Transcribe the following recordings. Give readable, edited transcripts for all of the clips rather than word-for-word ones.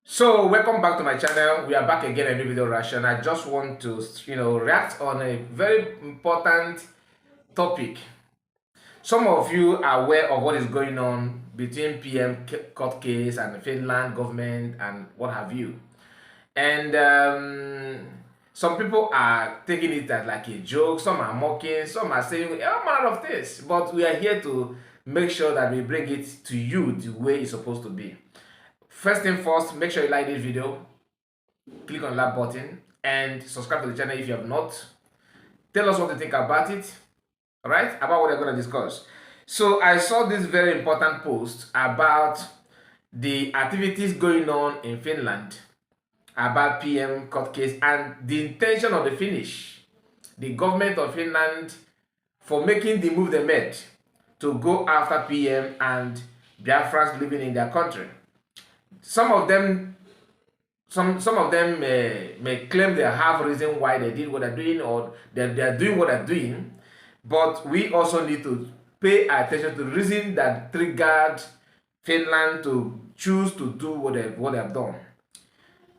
So welcome back to my channel. We are back again in a new video reaction. I just want to react on a very important topic. Some of you are aware of what is going on between PM court case and Finland government and what have you. And some people are taking it as like a joke, some are mocking, some are saying all manner of this. But we are here to make sure that we bring it to you the way it's supposed to be. First thing first, make sure you like this video, click on that button, and subscribe to the channel if you have not. Tell us what you think about it, alright, about what we're going to discuss. So I saw this very important post about the activities going on in Finland, about PM court case and the intention of the Finnish, the government of Finland, for making the move they made to go after PM and Biafrans living in their country. Some of them may claim they have reason why they did what they're doing, or they're doing what they're doing, but we also need to pay attention to the reason that triggered Finland to choose to do what they have done.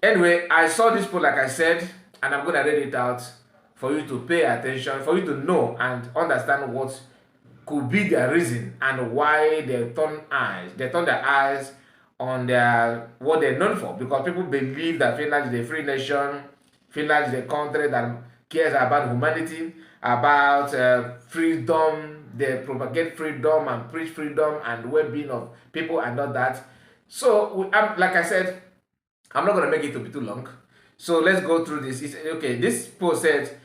Anyway, I saw this post, like I said, and I'm gonna read it out for you to pay attention, for you to know and understand what could be their reason and why they turn their eyes on what they're known for, because people believe that Finland is a free nation. Finland is a country that cares about humanity, about freedom. They propagate freedom and preach freedom and well-being of people and all that. So, like I said, I'm not going to make it to be too long. So let's go through this. Okay, this post said,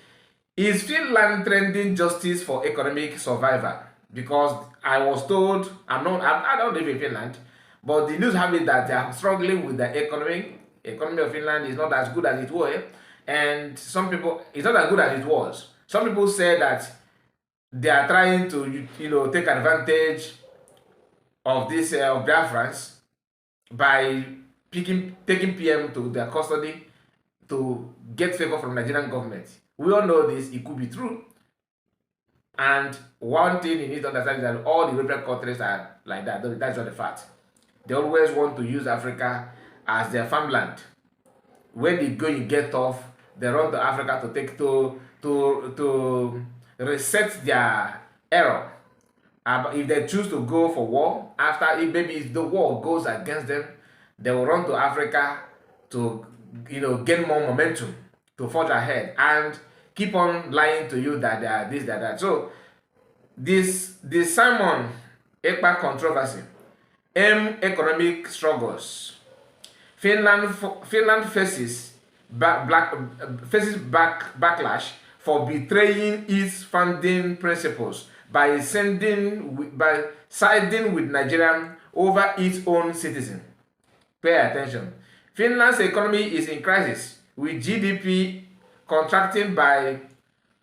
is Finland trending justice for economic survival? Because I was told, I don't live in Finland, but the news have it that they are struggling with the economy. Economy of Finland is not as good as it was, and some people, it's not as good as it was. Some people say that they are trying to, take advantage of this of Biafrans by taking PM to their custody to get favor from Nigerian government. We all know this, it could be true. And one thing you need to understand is that all the European countries are like that. That's not the fact. They always want to use Africa as their farmland. When they go and get off, they run to Africa to take to reset their error. But if they choose to go for war, if the war goes against them, they will run to Africa to gain more momentum, to forge ahead and keep on lying to you that they are this, that. So this Simon Ekpa controversy, economic struggles. Finland faces backlash for betraying its founding principles by siding with Nigeria over its own citizens. Pay attention. Finland's economy is in crisis, with GDP contracting by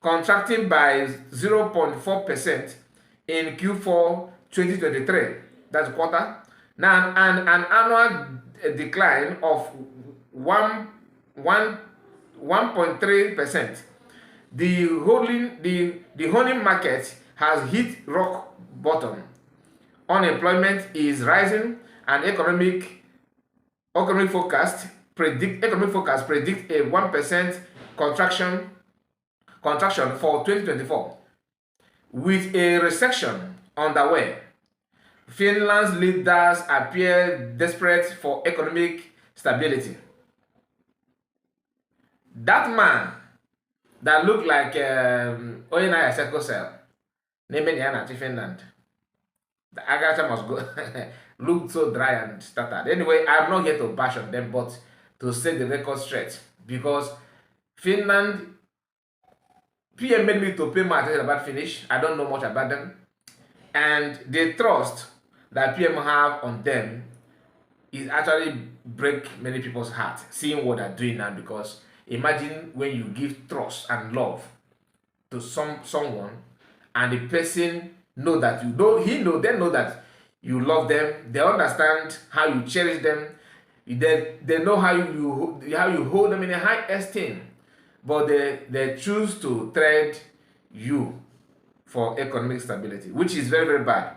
0.4% in Q4 2023. That's quarter. Now, an annual decline of 1.3%. The housing market has hit rock bottom. Unemployment is rising, and economic forecast predict a 1% contraction for 2024, with a recession underway. Finland's leaders appear desperate for economic stability. That man that looked like Oyinaya Sekosel, naming the Finland, the agriculture must go, looked so dry and started. Anyway, I'm not here to bash on them, but to set the record straight, because Finland, PM made me to pay my attention about Finnish. I don't know much about them, and the trust that PM have on them is actually break many people's heart, seeing what they're doing now. Because imagine when you give trust and love to someone, and the person know that they know that you love them, they understand how you cherish them, they know how you hold them in a high esteem, but they choose to trade you for economic stability, which is very, very bad.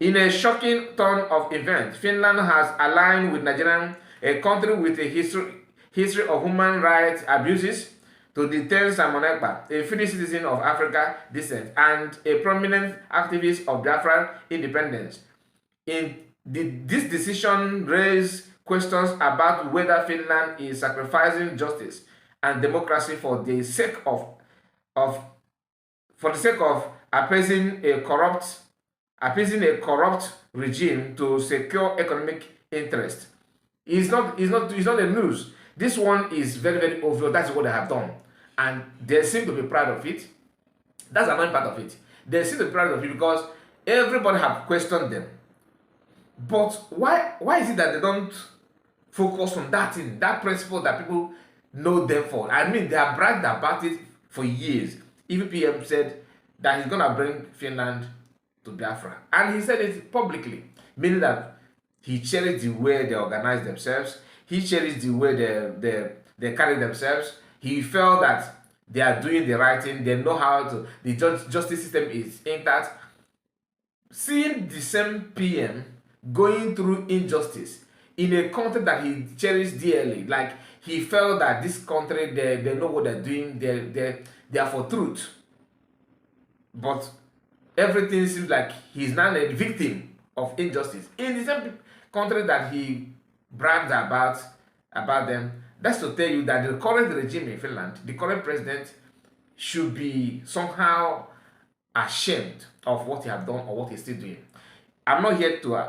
In a shocking turn of events, Finland has aligned with Nigerian a country with a history of human rights abuses, to detain Simon Ekpa, a Finnish citizen of African descent and a prominent activist of Biafran independence. This decision raised questions about whether Finland is sacrificing justice and democracy for the sake of appeasing a corrupt regime to secure economic interest. It's not a news. This one is very, very obvious. That's what they have done. And they seem to be proud of it. That's another part of it. They seem to be proud of it because everybody have questioned them. But why is it that they don't focus on that thing, that principle that people know them for? I mean, they have bragged about it for years. Even PM said that he's gonna bring Finland to Biafra. And he said it publicly, meaning that he cherished the way they organize themselves. He cherished the way they carry themselves. He felt that they are doing the right thing. They know how to. The justice system is intact. Seeing the same PM going through injustice in a country that he cherished dearly, like he felt that this country, they know what they're doing. They are for truth. But everything seems like he's now a victim of injustice in the same country that he bragged about them. That's to tell you that the current regime in Finland, the current president, should be somehow ashamed of what he has done or what he's still doing. I'm not here to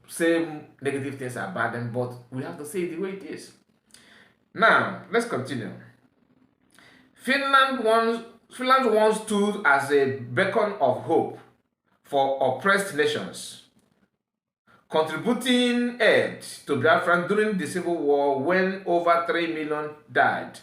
say negative things about them, but we have to say it the way it is. Now, let's continue. Finland once stood as a beacon of hope for oppressed nations, contributing aid to Biafra during the Civil War when over 3 million died,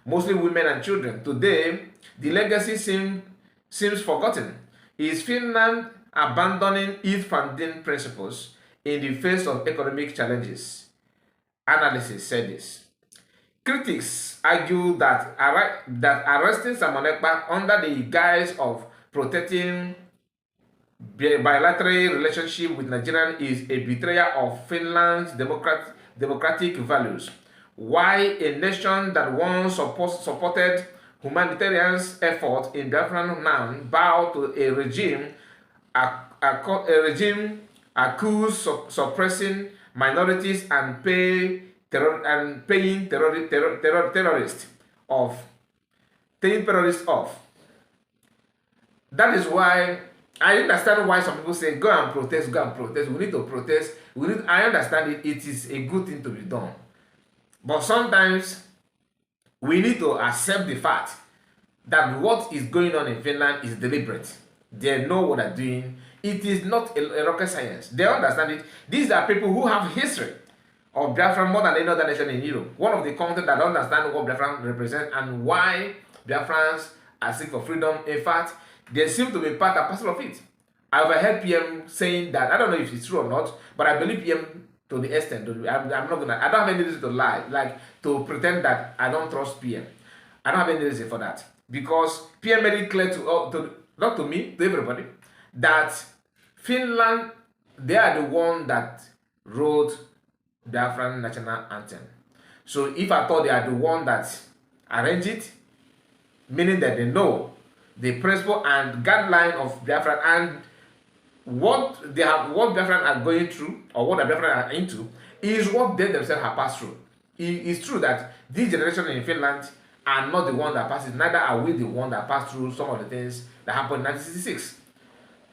mostly women and children. Today, the legacy seems forgotten. Is Finland abandoning its founding principles in the face of economic challenges? Analysis said this. Critics argue that arresting Simon Ekpa under the guise of protecting bilateral relationship with Nigeria is a betrayal of Finland's democratic values. Why a nation that once supported humanitarian effort in Biafra now bow to a regime accused of suppressing minorities and paying terrorists off. That is why I understand why some people say go and protest. We need to protest. I understand it. It is a good thing to be done. But sometimes we need to accept the fact that what is going on in Finland is deliberate. They know what they're doing. It is not a rocket science. They understand it. These are people who have history of Biafra more than any other nation in Europe. One of the countries that understand what Biafra represents and why Biafrans are seeking for freedom. In fact, they seem to be part and parcel of it. I overheard PM saying that, I don't know if it's true or not, but I believe PM to the extent, I don't have any reason to lie, like to pretend that I don't trust PM. I don't have any reason for that. Because PM made it clear not to me, to everybody, that Finland, they are the one that wrote the Biafran national anthem. So if I thought they are the one that arranged it, meaning that they know the principle and guideline of Biafran and what Biafran are going through or what the Biafran are into is what they themselves have passed through. It is true that this generation in Finland are not the one that passes, neither are we the one that passed through some of the things that happened in 1966.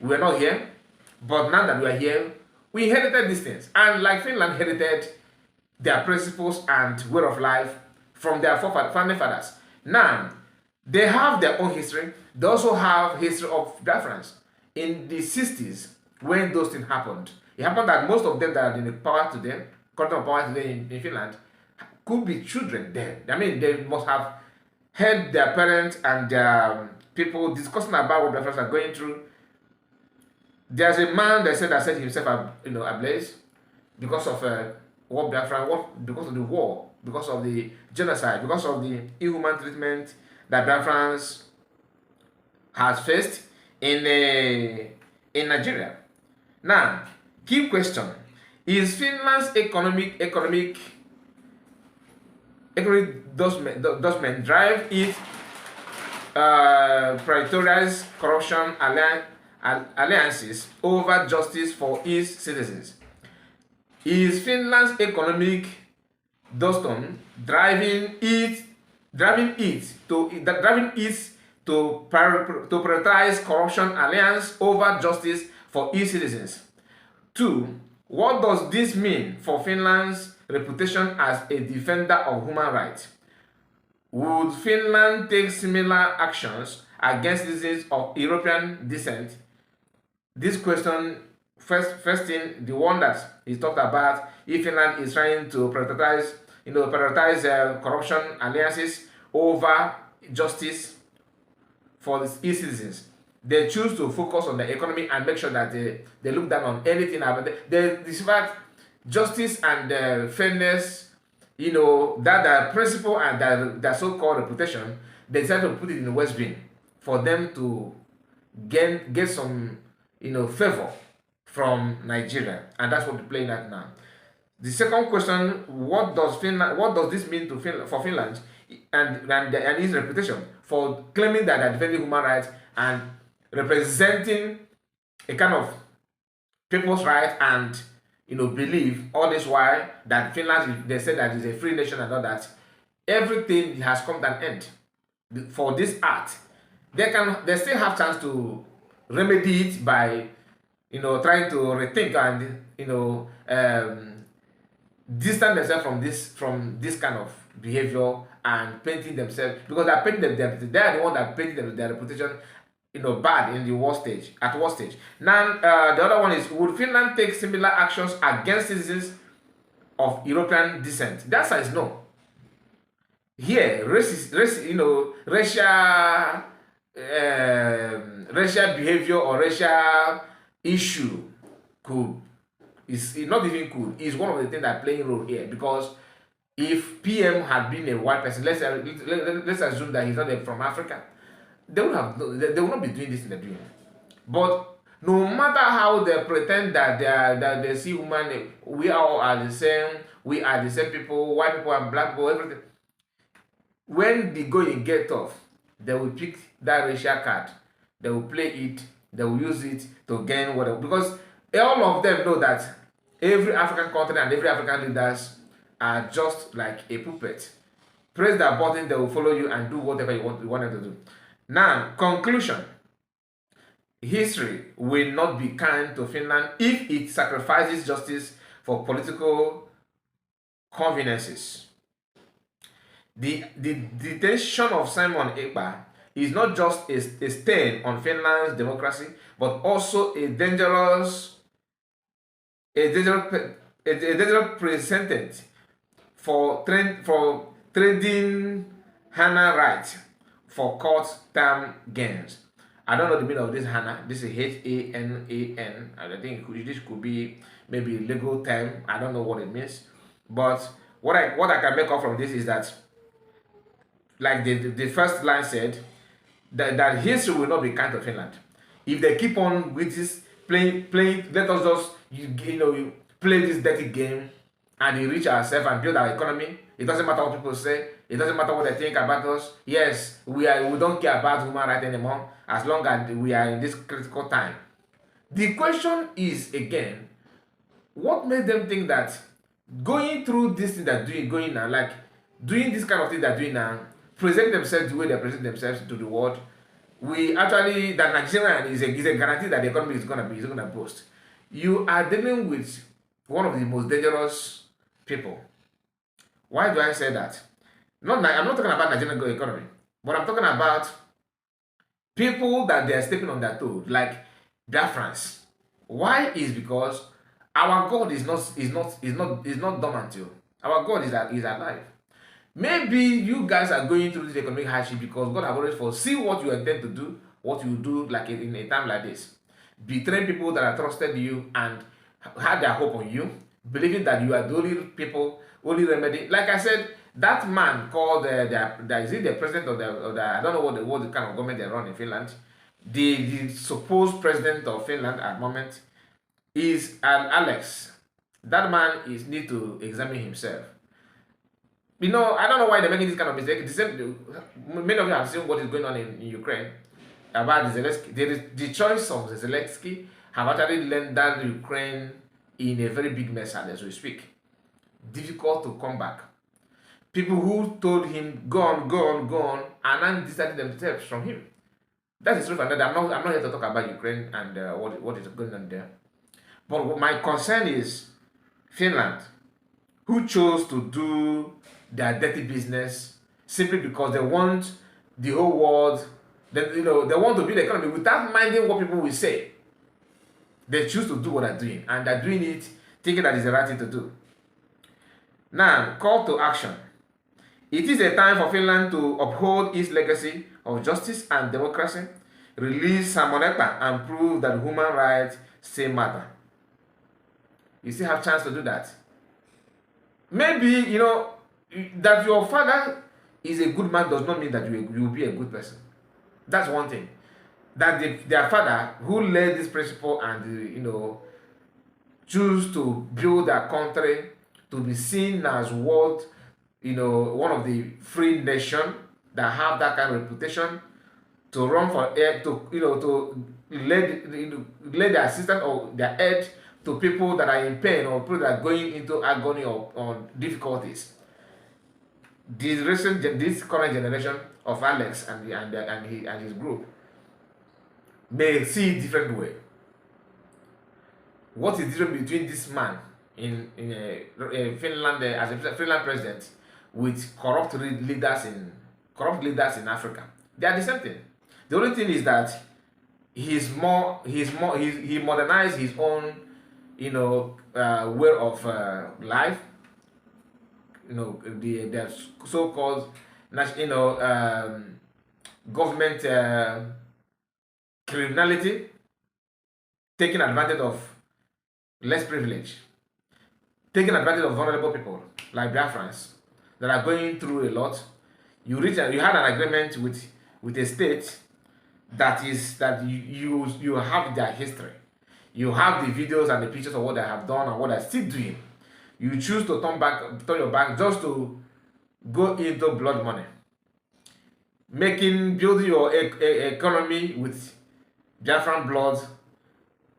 We were not here, but now that we are here, we inherited these things. And like Finland inherited their principles and way of life from their founding fathers. Now, they have their own history. They also have history of Biafrans. In the 60s, when those things happened, it happened that most of them that are in the power today, current power today in Finland, could be children then. I mean, they must have heard their parents and their people discussing about what Biafrans are going through. There's a man that set himself ablaze because of because of the war, because of the genocide, because of the inhuman treatment that Biafrans has faced in Nigeria. Now, key question: Is Finland's economic document drive it prioritize corruption alliances over justice for its citizens? Is Finland's economic document driving it to prioritize corruption alliance over justice for its citizens? 2. What does this mean for Finland's reputation as a defender of human rights? Would Finland take similar actions against citizens of European descent? This question, first thing, the one that is talked about, if Finland is trying to prioritize corruption alliances over justice for its citizens. They choose to focus on the economy and make sure that they look down on anything about this fact, justice and fairness, that principle and that so-called reputation, they decided to put it in the West bin for them to get some favor from Nigeria, and that's what we're playing at now. The second question: what does this mean for Finland and its reputation for claiming that they're defending human rights and representing a kind of people's right and believe all this while that Finland, they say that it's a free nation and all that. Everything has come to an end for this act. They still have chance to remedy it by trying to rethink and distance themselves from this kind of behavior and painting themselves, because they are the one that painted their reputation bad in the war stage. Now the other one is, would Finland take similar actions against citizens of European descent? The answer is no. Here, racial behavior or racial issue is not even cool. Is one of the things that are playing role here, because if PM had been a white person, let's assume that he's not from Africa, they will not be doing this thing they're doing. But no matter how they pretend that they see human, we all are the same. We are the same people. White people and black people, everything. When the going get tough, they will pick that racial card. They will play it. They will use it to gain whatever. Because all of them know that every African country and every African leaders are just like a puppet. Press that button, they will follow you and do whatever you want them to do. Now, conclusion. History will not be kind to Finland if it sacrifices justice for political conveniences. The detention of Simon Ekpa is not just a stain on Finland's democracy, but also a dangerous precedent for trading HANA rights for court-term gains. I don't know the meaning of this HANA. This is HANAN. I think this could be maybe a legal term. I don't know what it means. But what I can make up from this is that, like the first line said, that history will not be kind to Finland. If they keep on with this playing, let us just play this dirty game and enrich ourselves and build our economy. It doesn't matter what people say. It doesn't matter what they think about us. Yes, we don't care about human rights anymore as long as we are in this critical time. The question is again, what made them think that going through this thing they're going now, like doing this kind of thing they're doing now, present themselves the way they present themselves to the world, that Nigeria is a guarantee that the economy is gonna boost. You are dealing with one of the most dangerous people. Why do I say that? I'm not talking about Nigerian economy, but I'm talking about people that they are stepping on their toes, like Biafrans. Why? Is because our God is not dormant. Our God is alive. Maybe you guys are going through this economic hardship because God has already foreseen what you intend to do, what you do like in a time like this. Betraying people that have trusted you and had their hope on you, believing that you are the only remedy. Like I said, that man called is it the president of the I don't know what the kind of government they run in Finland. The supposed president of Finland at the moment is Alex. That man is need to examine himself. You know, I don't know why they're making this kind of mistake. Many of you have seen what is going on in Ukraine about the Zelensky. The choice of Zelensky have actually landed Ukraine in a very big mess as we speak. Difficult to come back. People who told him go on, go on, go on, and then distanced themselves from him. That is true. I'm not here to talk about Ukraine and what is going on there. But my concern is Finland, who chose to do their dirty business simply because they want the whole world, they want to build the economy without minding what people will say. They choose to do what they're doing, and they're doing it thinking that is the right thing to do. Now, call to action. It is a time for Finland to uphold its legacy of justice and democracy, release Ekpa, and prove that human rights still matter. You still have a chance to do that. Maybe, that your father is a good man does not mean that you will be a good person. That's one thing. That their father, who led this principle and, choose to build their country to be seen as what, one of the free nation that have that kind of reputation, to run for air, to lend their assistance or their aid to people that are in pain or people that are going into agony or difficulties. This current generation of Alex and his group may see it different way. What is the difference between this man in Finland as a Finland president with corrupt leaders in Africa? They are the same thing. The only thing is that he modernized his own way of life. The so-called government criminality, taking advantage of less privilege, taking advantage of vulnerable people like Biafrans that are going through a lot. You had an agreement with a state that you have their history. You have the videos and the pictures of what they have done and what they're still doing. You choose to turn your back just to go into blood money. Building your economy with Biafran blood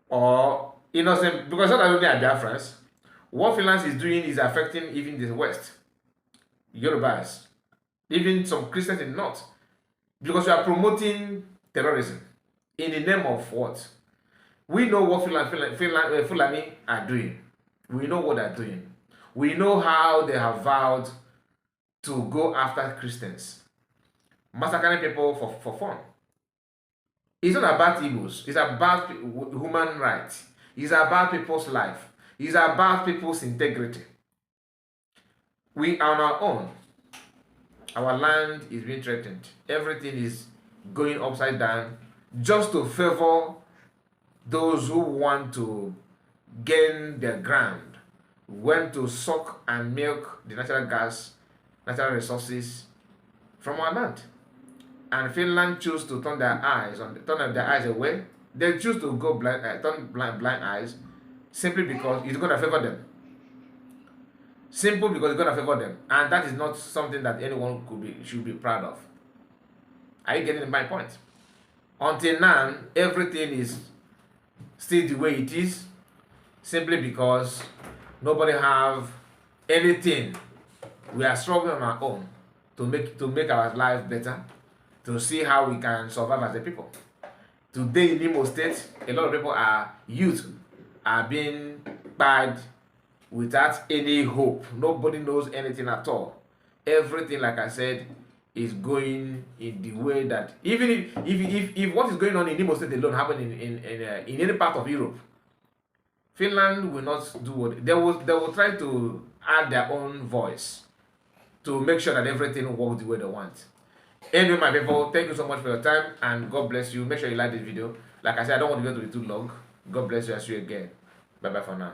or innocent, because not only are Biafrans, what Finland is doing is affecting even the West, Yorubas, even some Christians in the North, because we are promoting terrorism in the name of what? We know what Fulani are doing. We know what they're doing. We know how they have vowed to go after Christians, massacring people for fun. It's not about Igbos. It's about human rights. It's about people's life. It's about people's integrity. We are on our own. Our land is being threatened. Everything is going upside down just to favor those who want to gain their ground, want to suck and milk the natural gas, natural resources from our land. And Finland choose to turn their eyes away. They choose to go turn blind eyes simply because it's going to favor them. Simple because it's going to favor them, and that is not something that anyone should be proud of. Are you getting my point? Until now, everything is still the way it is, simply because nobody have anything. We are struggling on our own to make our life better, to see how we can survive as a people. Today in Imo State, a lot of people youth are being bad without any hope. Nobody knows anything at all. Everything, like I said, is going in the way that even if what is going on in Imo State alone happen in any part of Europe, Finland will not do what they will try to add their own voice to make sure that everything works the way they want. Anyway, my people, thank you so much for your time, and God bless you. Make sure you like this video. Like I said, I don't want the video to be too long. God bless you. I'll see you again. Bye bye for now.